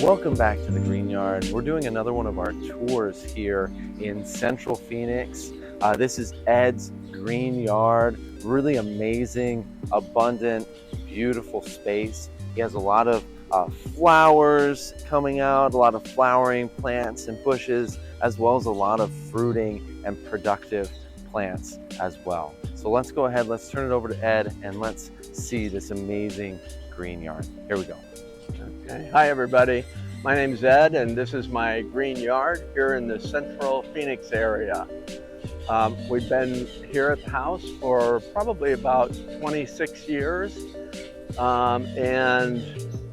Welcome back to the Green Yard. We're doing another one of our tours here in Central Phoenix. This is Ed's Green Yard. Really amazing, abundant, beautiful space. He has a lot of flowers coming out, a lot of flowering plants and bushes, as well as a lot of fruiting and productive plants as well. So let's go ahead, let's turn it over to Ed and let's see this amazing green yard. Here we go. Okay. Hi everybody, my name is Ed and this is my green yard here in the Central Phoenix area. We've been here at the house for probably about 26 years and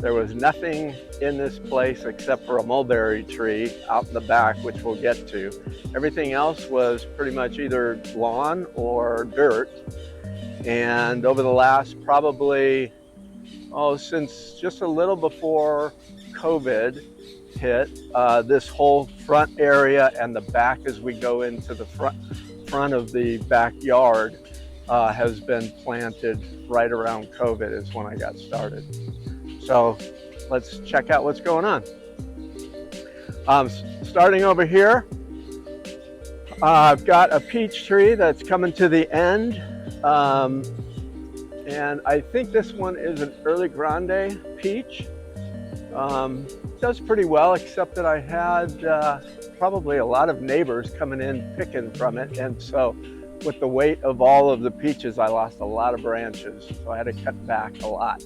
there was nothing in this place except for a mulberry tree out in the back, which we'll get to. Everything else was pretty much either lawn or dirt, and over the last probably since just a little before COVID hit, this whole front area and the back as we go into the front of the backyard has been planted right around COVID is when I got started. So let's check out what's going on. Starting over here, I've got a peach tree that's coming to the end. And I think this one is an early grande peach. Does pretty well, except that I had probably a lot of neighbors coming in picking from it. And so with the weight of all of the peaches, I lost a lot of branches. So I had to cut back a lot.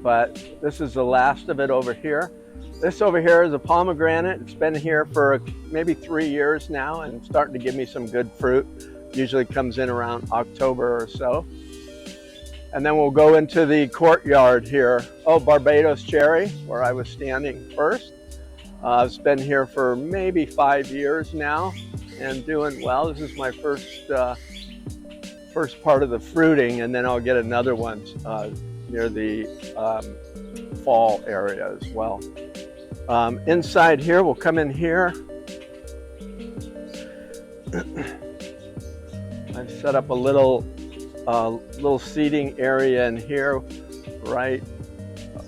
But this is the last of it over here. This over here is a pomegranate. It's been here for maybe 3 years now and starting to give me some good fruit. Usually comes in around October or so. And then we'll go into the courtyard here. Barbados cherry, where I was standing first. It's been here for maybe 5 years now and doing well. This is my first part of the fruiting, and then I'll get another one near the fall area as well. Inside here, we'll come in here. I've set up a little seating area in here. Right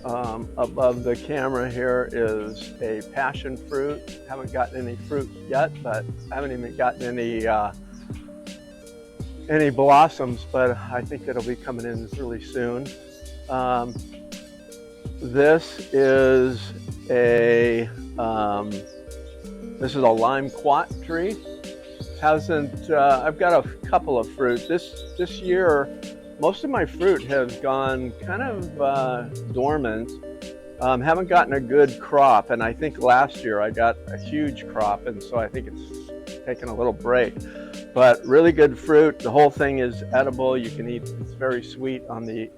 above the camera here is a passion fruit. Haven't gotten any fruit yet, but I haven't even gotten any blossoms, but I think it'll be coming in really soon. This is a lime quat tree. I've got a couple of fruit. This year, most of my fruit has gone kind of dormant. Haven't gotten a good crop, and I think last year I got a huge crop, and so I think it's taken a little break. But really good fruit. The whole thing is edible. You can eat. It's very sweet on the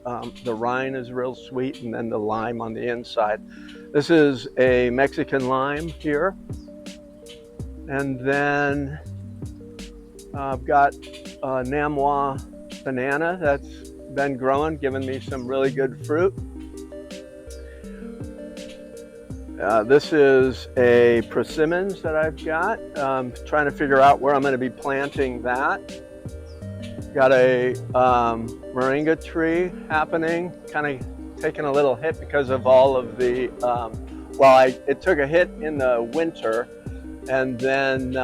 rind is real sweet, and then the lime on the inside. This is a Mexican lime here, and then I've got a Namwa banana that's been growing, giving me some really good fruit. This is a persimmons that I've got. Trying to figure out where I'm going to be planting that. Got a moringa tree happening, kind of taking a little hit because of all of the, it took a hit in the winter, and then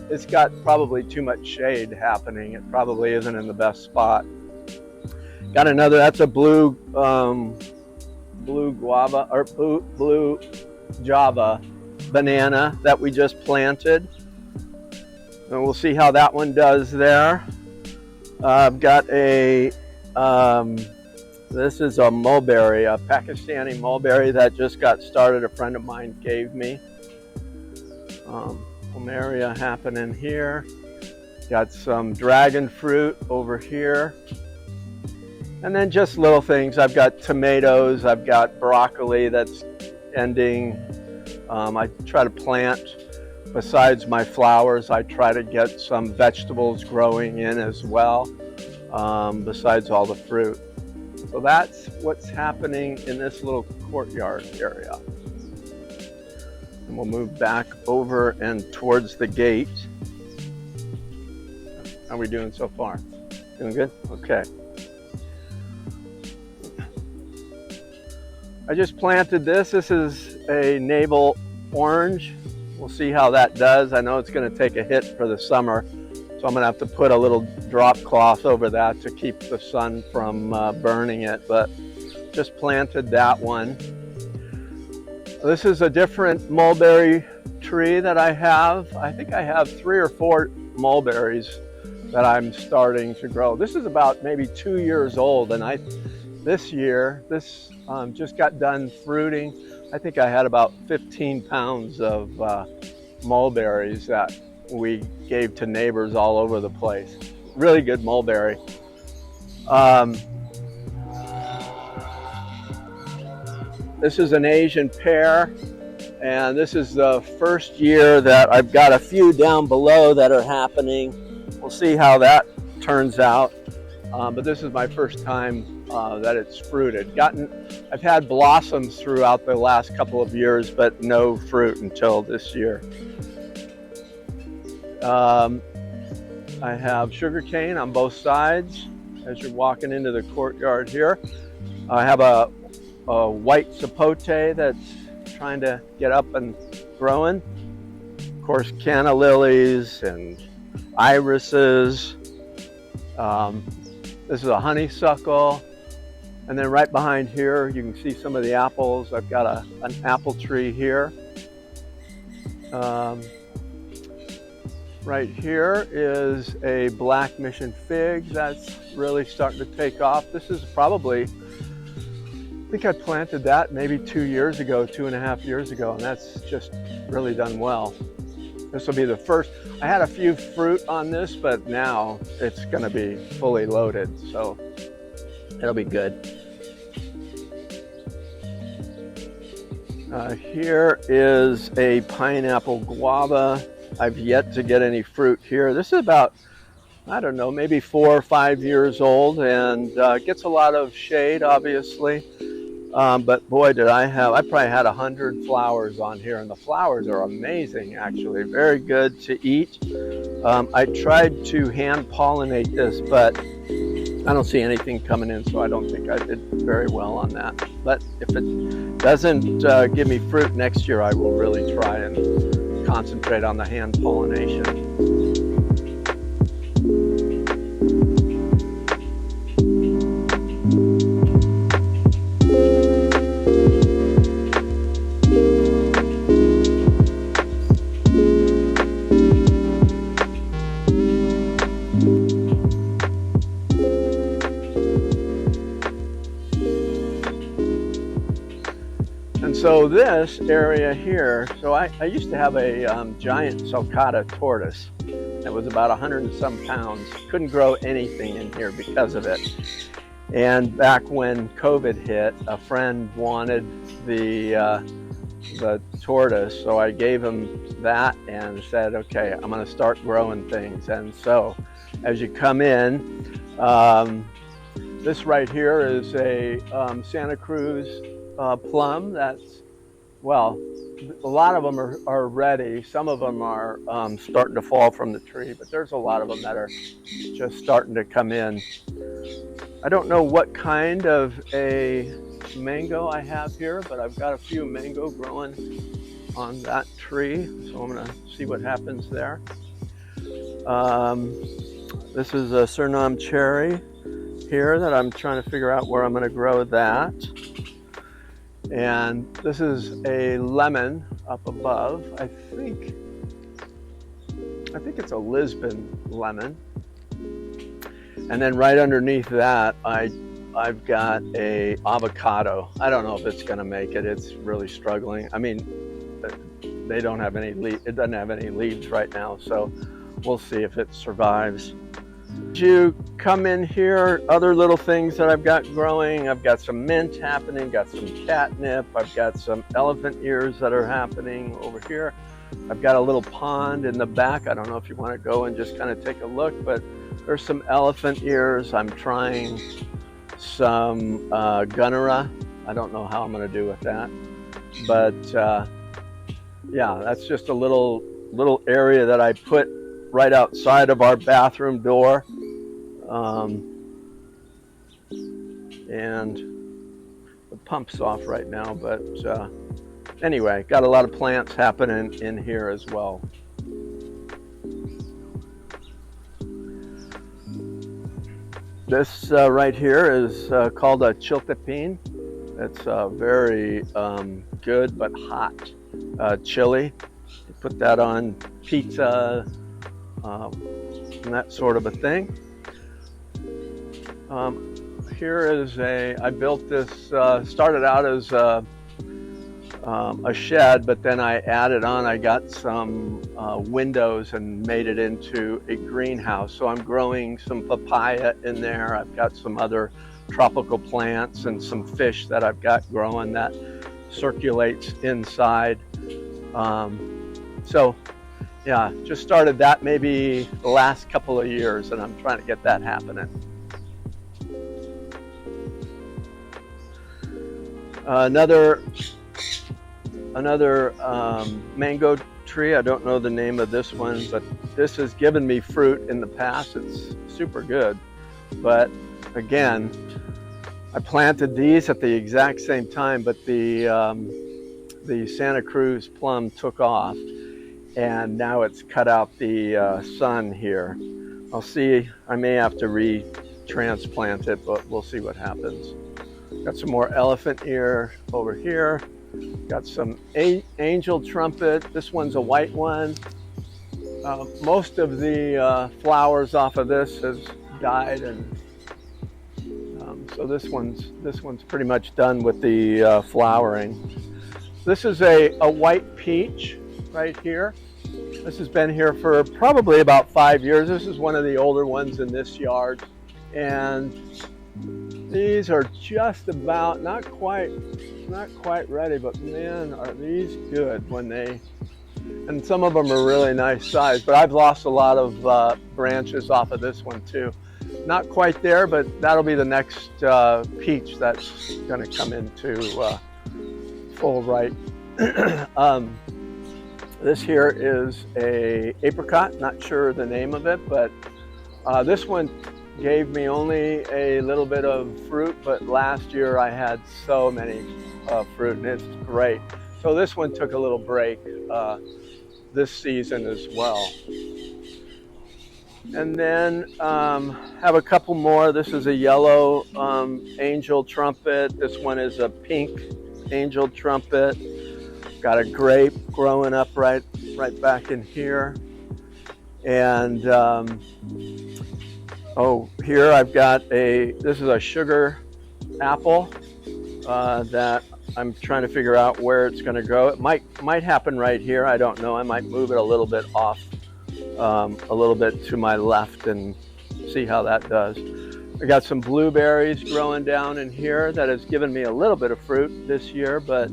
it's got probably too much shade happening. It probably isn't in the best spot. Got another, that's a blue guava, or blue Java banana that we just planted. And we'll see how that one does there. I've got a, this is a mulberry, a Pakistani mulberry that just got started, a friend of mine gave me. Plumeria happening here. Got some dragon fruit over here. And then just little things. I've got tomatoes, I've got broccoli that's ending. I try to plant, besides my flowers, I try to get some vegetables growing in as well, besides all the fruit. So that's what's happening in this little courtyard area. And we'll move back over and towards the gate. How are we doing so far? Doing good? Okay. I just planted this. This is a navel orange. We'll see how that does. I know it's going to take a hit for the summer, so I'm going to have to put a little drop cloth over that to keep the sun from burning it, but just planted that one. This is a different mulberry tree that I have. I think I have 3 or 4 mulberries that I'm starting to grow. This is about maybe 2 years old, and this year, this just got done fruiting. I think I had about 15 pounds of mulberries that we gave to neighbors all over the place. Really good mulberry. This is an Asian pear, and this is the first year that I've got a few down below that are happening. We'll see how that turns out. But this is my first time that it's fruited. I've had blossoms throughout the last couple of years, but no fruit until this year. I have sugarcane on both sides as you're walking into the courtyard here. I have a white sapote that's trying to get up and growing. Of course, canna lilies and irises. This is a honeysuckle. And then right behind here, you can see some of the apples. I've got an apple tree here. Right here is a black mission fig that's really starting to take off. This is probably, I think I planted that maybe 2 years ago, 2.5 years ago, and that's just really done well. This will be the first. I had a few fruit on this, but now it's going to be fully loaded, so it'll be good. Here is a pineapple guava. I've yet to get any fruit here. This is about, I don't know, maybe 4 or 5 years old, and gets a lot of shade, obviously. But boy, I probably had 100 flowers on here, and the flowers are amazing, actually. Very good to eat. I tried to hand pollinate this, but I don't see anything coming in, so I don't think I did very well on that. But if it doesn't give me fruit next year, I will really try and concentrate on the hand pollination. So this area here, so I used to have a giant sulcata tortoise that was about 100 and some pounds. Couldn't grow anything in here because of it. And back when COVID hit, a friend wanted the tortoise, so I gave him that and said, okay, I'm going to start growing things. And so as you come in, this right here is a Santa Cruz plum. That's, well, a lot of them are ready. Some of them are starting to fall from the tree, but there's a lot of them that are just starting to come in. I don't know what kind of a mango I have here, but I've got a few mango growing on that tree, so I'm gonna see what happens there. This is a Suriname cherry here that I'm trying to figure out where I'm gonna grow that. And this is a lemon up above. I think it's a Lisbon lemon. And then right underneath that, I've got a avocado. I don't know if it's gonna make it. It's really struggling. I mean, they don't have any it doesn't have any leaves right now, so we'll see if it survives. As you come in here, other little things that I've got growing, I've got some mint happening, got some catnip, I've got some elephant ears that are happening over here. I've got a little pond in the back. I don't know if you want to go and just kind of take a look, but there's some elephant ears. I'm trying some gunnera. I don't know how I'm going to do with that, but yeah, that's just a little area that I put right outside of our bathroom door. And the pump's off right now, but anyway, got a lot of plants happening in here as well. This right here is called a chiltepin. It's very good but hot chili. You put that on pizza and that sort of a thing. Here is I built this, started out as a shed, but then I added on, I got some windows and made it into a greenhouse. So I'm growing some papaya in there. I've got some other tropical plants and some fish that I've got growing that circulates inside. So yeah, just started that maybe the last couple of years, and I'm trying to get that happening. Another mango tree. I don't know the name of this one, but this has given me fruit in the past. It's super good. But again, I planted these at the exact same time, but the Santa Cruz plum took off, and now it's cut out the sun here. I'll see, I may have to re-transplant it, but we'll see what happens. Got some more elephant ear over here. Got some angel trumpet. This one's a white one. Most of the flowers off of this has died, and so this one's pretty much done with the flowering. This is a white peach right here. This has been here for probably about 5 years. This is one of the older ones in this yard, and these are just about not quite ready, but man, are these good when they, and some of them are really nice size, but I've lost a lot of branches off of this one too. Not quite there, but that'll be the next peach that's going to come into full ripe. This here is a apricot, not sure the name of it, but this one gave me only a little bit of fruit, but last year I had so many fruit, and it's great. So this one took a little break this season as well. And then have a couple more. This is a yellow angel trumpet. This one is a pink angel trumpet. Got a grape growing up right back in here. And oh, here I've got this is a sugar apple that I'm trying to figure out where it's going to grow. It might happen right here. I don't know. I might move it a little bit off, a little bit to my left, and see how that does. I got some blueberries growing down in here that has given me a little bit of fruit this year, but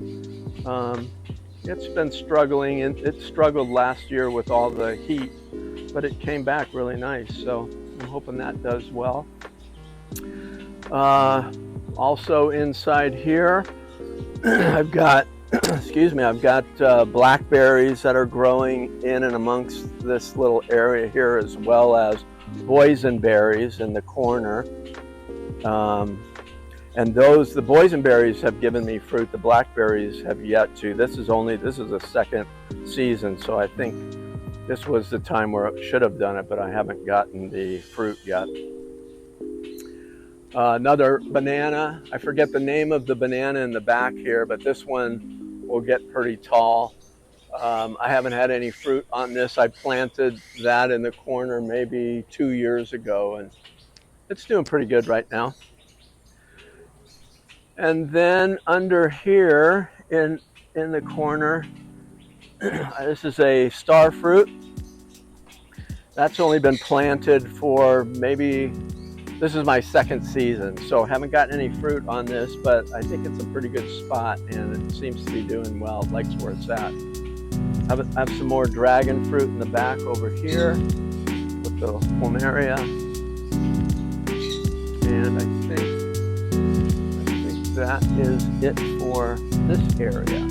it's been struggling, and it struggled last year with all the heat, but it came back really nice. So I'm hoping that does well. Also inside here, I've got, excuse me, I've got blackberries that are growing in and amongst this little area here, as well as boysenberries in the corner. And the boysenberries have given me fruit. The blackberries have yet to. This is a second season, so I think this was the time where I should have done it, but I haven't gotten the fruit yet. Another banana. I forget the name of the banana in the back here, but this one will get pretty tall. I haven't had any fruit on this. I planted that in the corner maybe 2 years ago, and it's doing pretty good right now. And then under here in the corner, This is a star fruit. That's only been planted for maybe, this is my second season, so haven't gotten any fruit on this, but I think it's a pretty good spot and it seems to be doing well. It likes where it's at. I have some more dragon fruit in the back over here with the plumeria. And I think that is it for this area.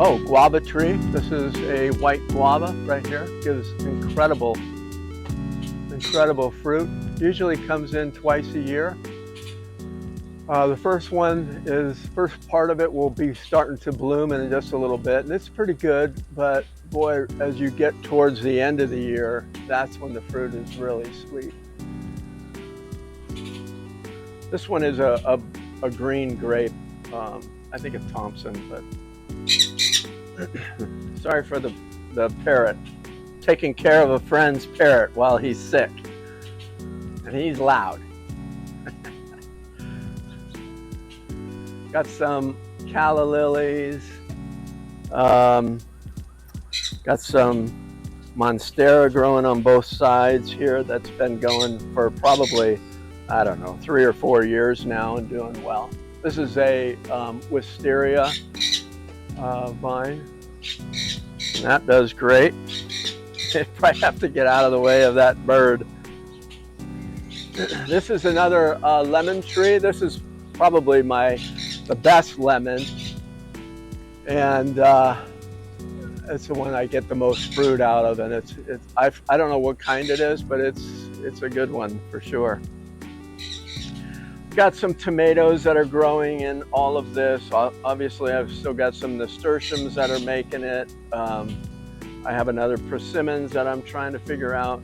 Oh, guava tree. This is a white guava right here. Gives incredible fruit. Usually comes in twice a year. The first part of it will be starting to bloom in just a little bit, and it's pretty good, but boy, as you get towards the end of the year, that's when the fruit is really sweet. This one is a green grape. I think it's Thompson, but sorry for the parrot. Taking care of a friend's parrot while he's sick. And he's loud. Got some calla lilies. Got some monstera growing on both sides here. That's been going for probably, I don't know, 3 or 4 years now and doing well. This is a wisteria vine. And that does great. Probably have to get out of the way of that bird. This is another lemon tree. This is probably the best lemon, and it's the one I get the most fruit out of, and I don't know what kind it is, but it's a good one for sure. Got some tomatoes that are growing in all of this. Obviously, I've still got some nasturtiums that are making it. I have another persimmons that I'm trying to figure out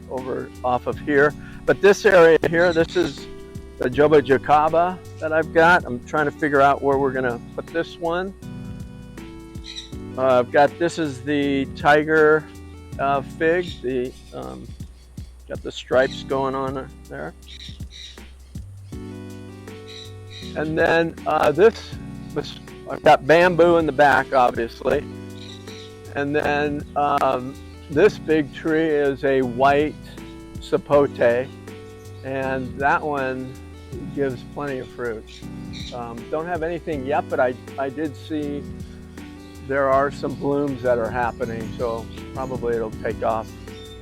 off of here. But this area here, this is the Joba Jacaba that I've got. I'm trying to figure out where we're gonna put this one. This is the tiger fig. Got the stripes going on there. And then I've got bamboo in the back, obviously. And then this big tree is a white sapote, and that one gives plenty of fruit. Don't have anything yet, but I did see there are some blooms that are happening, so probably it'll take off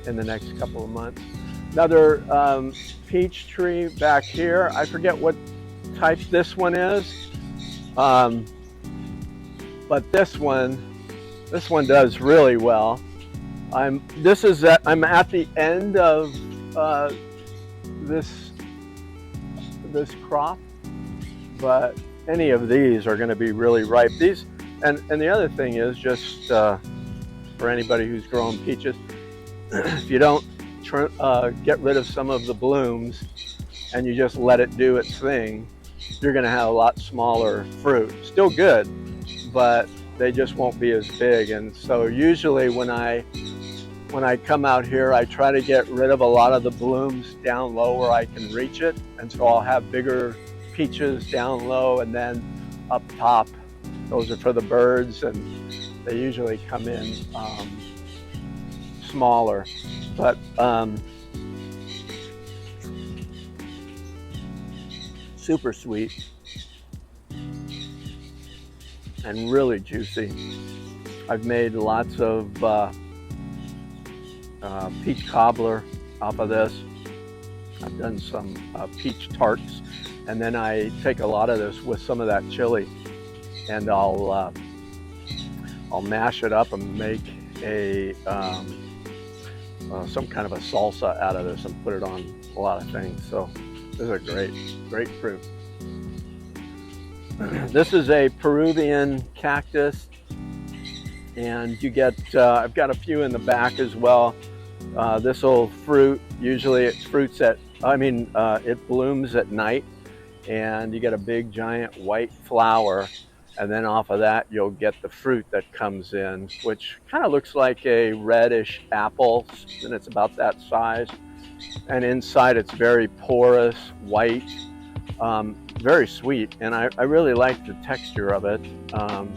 in the next couple of months. Another peach tree back here. I forget what type this one is, but this one does really well. I'm at the end of this crop, but any of these are going to be really ripe. These and the other thing is, just for anybody who's growing peaches, if you don't get rid of some of the blooms and you just let it do its thing, you're going to have a lot smaller fruit. Still good, but they just won't be as big. And so usually when I come out here, I try to get rid of a lot of the blooms down low where I can reach it. And so I'll have bigger peaches down low, and then up top, those are for the birds, and they usually come in smaller. But super sweet and really juicy. I've made lots of peach cobbler off of this. I've done some peach tarts, and then I take a lot of this with some of that chili, and I'll mash it up and make some kind of a salsa out of this and put it on a lot of things. So this is a great fruit. This is a Peruvian cactus, and you get, I've got a few in the back as well. This will fruit, usually it fruits at It blooms at night, and you get a big giant white flower, and then off of that you'll get the fruit that comes in, which kind of looks like a reddish apple, and it's about that size. And inside it's very porous, white, very sweet, and I really like the texture of it. I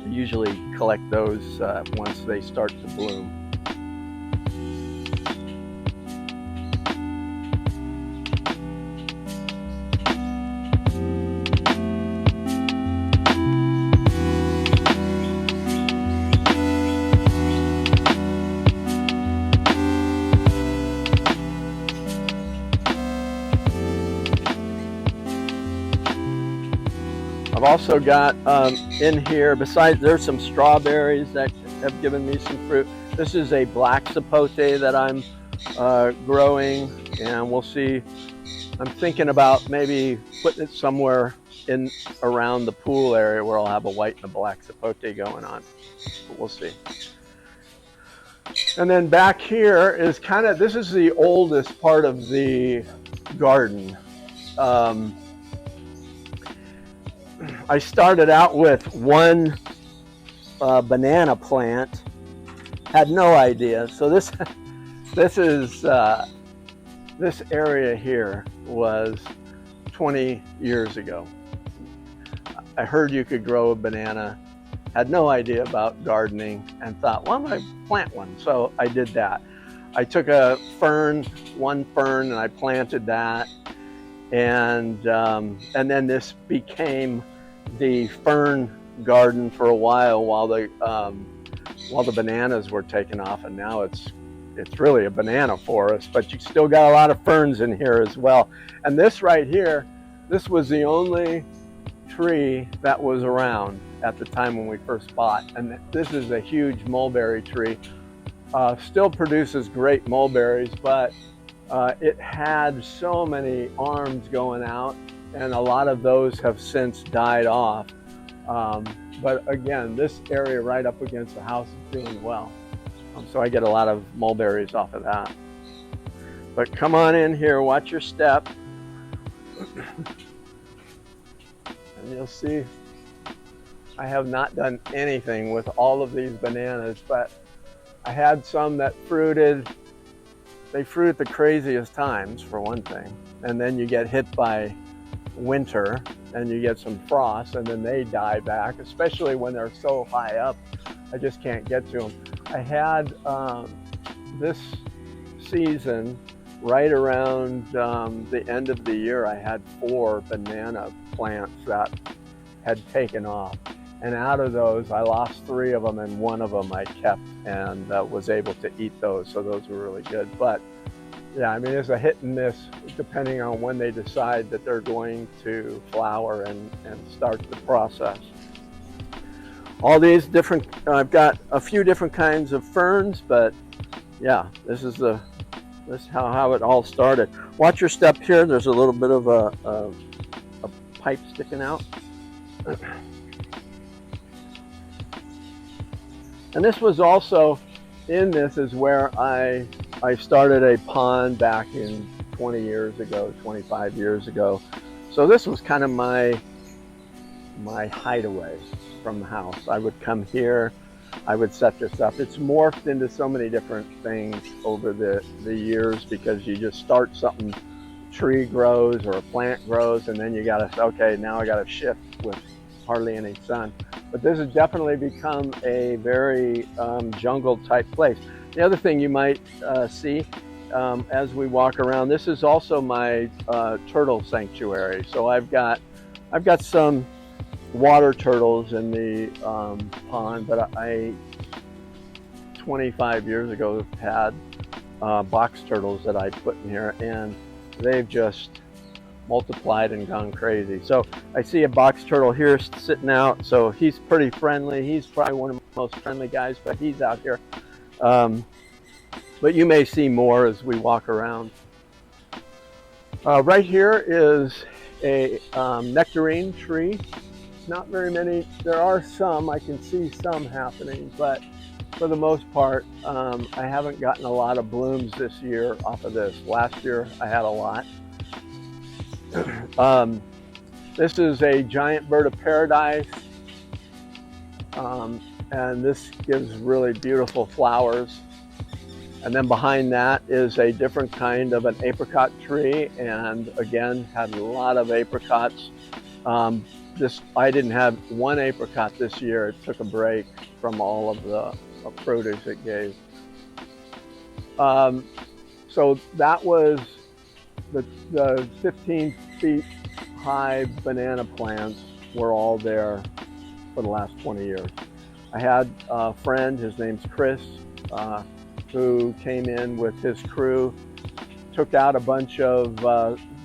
usually collect those once they start to bloom. I've also got in here, besides, there's some strawberries that have given me some fruit. This is a black sapote that I'm growing, and we'll see. I'm thinking about maybe putting it somewhere in around the pool area where I'll have a white and a black sapote going on, but we'll see. And then back here is this is the oldest part of the garden. I started out with one banana plant, had no idea. So this area here was 20 years ago. I heard you could grow a banana, had no idea about gardening, and thought, well, I'm going to plant one. So I did that. I took one fern, and I planted that, and then this became the fern garden for a while the bananas were taken off, and now it's really a banana forest, but you still got a lot of ferns in here as well. And this right here, this was the only tree that was around at the time when we first bought, and this is a huge mulberry tree. Still produces great mulberries, but it had so many arms going out, and a lot of those have since died off. But again, this area right up against the house is doing well. So I get a lot of mulberries off of that. But come on in here, watch your step. And you'll see I have not done anything with all of these bananas, but I had some that fruited. They fruit at the craziest times, for one thing, and then you get hit by winter and you get some frost, and then they die back, especially when they're so high up. I just can't get to them. I had this season, right around the end of the year, I had 4 banana plants that had taken off, and out of those I lost 3 of them, and 1 of them I kept and was able to eat those, so those were really good. But yeah, I mean, it's a hit and miss depending on when they decide that they're going to flower and start the process. All these different, I've got a few different kinds of ferns, but yeah, this is how it all started. Watch your step here. There's a little bit of a pipe sticking out. And this was also, in this is where I started a pond back in 20 years ago, 25 years ago. So this was kind of my hideaway from the house. I would come here, I would set this up. It's morphed into so many different things over the years, because you just start something, tree grows or a plant grows, and then you gotta, okay, now I gotta shift with hardly any sun. But this has definitely become a very jungle type place. The other thing you might see as we walk around, this is also my turtle sanctuary. So I've got some water turtles in the pond, but I 25 years ago had box turtles that I put in here, and they've just multiplied and gone crazy. So I see a box turtle here sitting out, so he's pretty friendly. He's probably one of the most friendly guys, but he's out here. But you may see more as we walk around. Right here is a nectarine tree. Not very many. There are some. I can see some happening, but for the most part. I haven't gotten a lot of blooms this year off of this. Last year I had a lot. This is a giant bird of paradise, and this gives really beautiful flowers. And then behind that is a different kind of an apricot tree, and again had a lot of apricots. I didn't have one apricot this year. It took a break from all of the produce it gave. So that was the 15 feet high banana plants were all there for the last 20 years. I had a friend, his name's Chris, who came in with his crew, took out a bunch of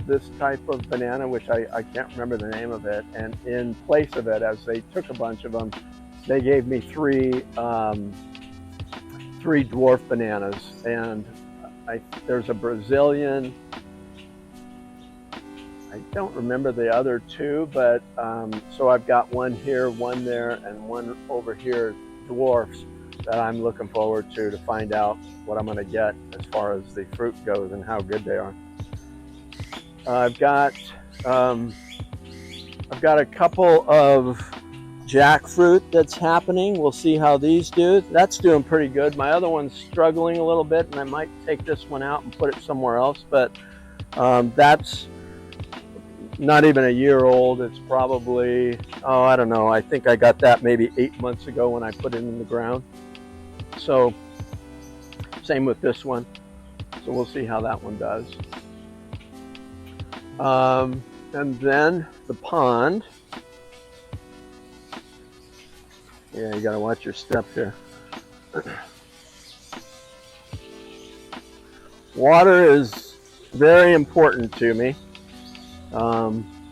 this type of banana, which I can't remember the name of it, and in place of it, as they took a bunch of them, they gave me three dwarf bananas, and there's a Brazilian. I don't remember the other two, but so I've got one here, one there, and one over here, dwarfs, that I'm looking forward to find out what I'm going to get as far as the fruit goes and how good they are. I've got a couple of jackfruit that's happening. We'll see how these do. That's doing pretty good. My other one's struggling a little bit, and I might take this one out and put it somewhere else, but that's not even a year old. It's probably, oh, I don't know. I think I got that maybe 8 months ago when I put it in the ground. So same with this one. So we'll see how that one does. And then the pond. Yeah, you gotta watch your step here. Water is very important to me.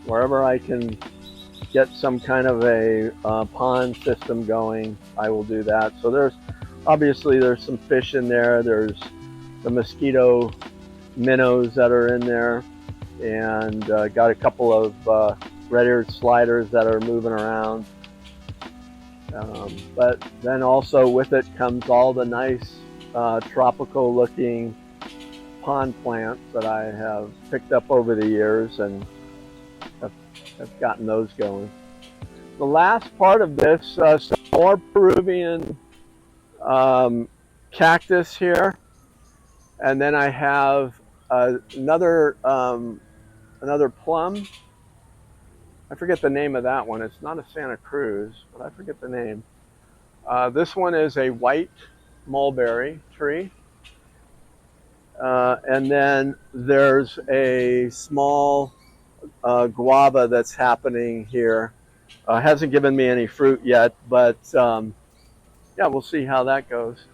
Wherever I can get some kind of a pond system going, I will do that. So obviously there's some fish in there. There's the mosquito minnows that are in there, and got a couple of red-eared sliders that are moving around. But then also with it comes all the nice tropical looking pond plants that I have picked up over the years, and have gotten those going. The last part of this, some more Peruvian cactus here, and then I have another plum. I forget the name of that one. It's not a Santa Cruz, but I forget the name. This one is a white mulberry tree. And then there's a small guava that's happening here. Hasn't given me any fruit yet, but yeah, we'll see how that goes.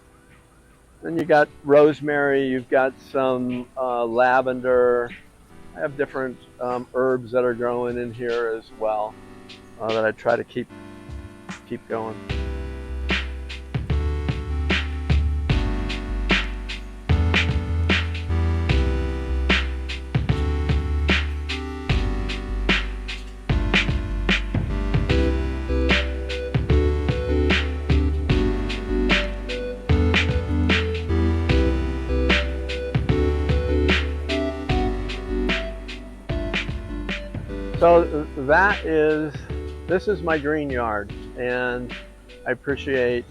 Then you got rosemary, you've got some lavender. I have different herbs that are growing in here as well that I try to keep going. So this is my green yard, and I appreciate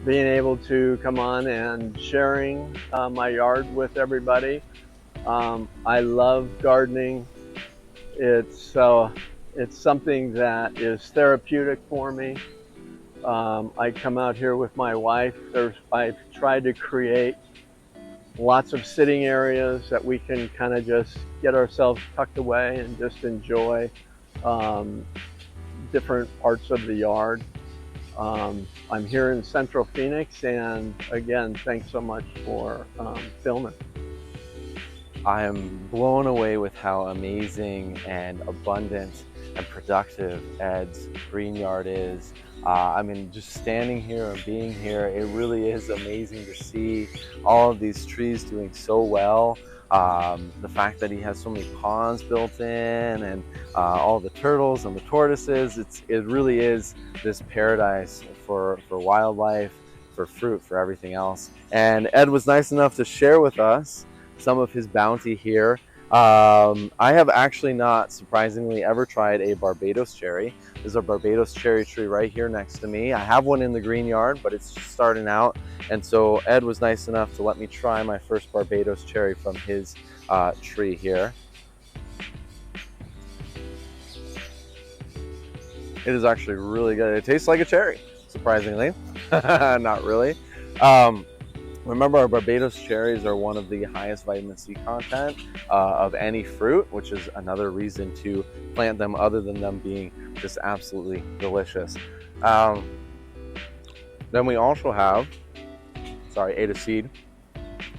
being able to come on and sharing my yard with everybody. I love gardening. It's something that is therapeutic for me. I come out here with my wife. I've tried to create lots of sitting areas that we can kind of just get ourselves tucked away and just enjoy different parts of the yard. I'm here in Central Phoenix, and again, thanks so much for filming. I am blown away with how amazing and abundant and productive Ed's green yard is. I mean, just standing here and being here, it really is amazing to see all of these trees doing so well. The fact that he has so many ponds built in, and all the turtles and the tortoises, it really is this paradise for wildlife, for fruit, for everything else. And Ed was nice enough to share with us some of his bounty here. I have actually not, surprisingly, ever tried a Barbados cherry. There's a Barbados cherry tree right here next to me. I have one in the green yard, but it's just starting out. And so Ed was nice enough to let me try my first Barbados cherry from his tree here. It is actually really good. It tastes like a cherry, surprisingly. Not really. Remember, our Barbados cherries are one of the highest vitamin C content of any fruit, which is another reason to plant them other than them being just absolutely delicious. Then we also have, sorry, ate a seed.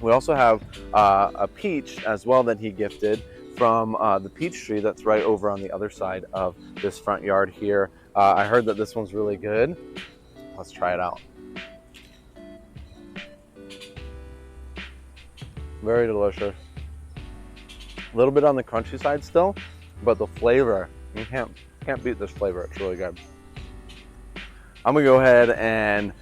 We also have a peach as well that he gifted from the peach tree that's right over on the other side of this front yard here. I heard that this one's really good. Let's try it out. Very delicious. A little bit on the crunchy side still, but the flavor, you can't beat this flavor. It's really good. I'm gonna go ahead and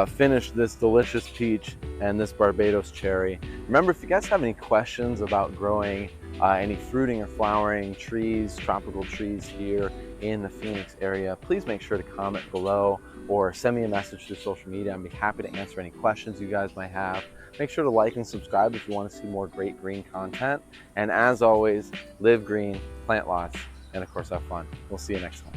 finish this delicious peach and this Barbados cherry. Remember, if you guys have any questions about growing any fruiting or flowering trees, tropical trees here in the Phoenix area, please make sure to comment below or send me a message through social media. I'd be happy to answer any questions you guys might have. Make sure to like and subscribe if you want to see more great green content. And as always, live green, plant lots, and of course have fun. We'll see you next time.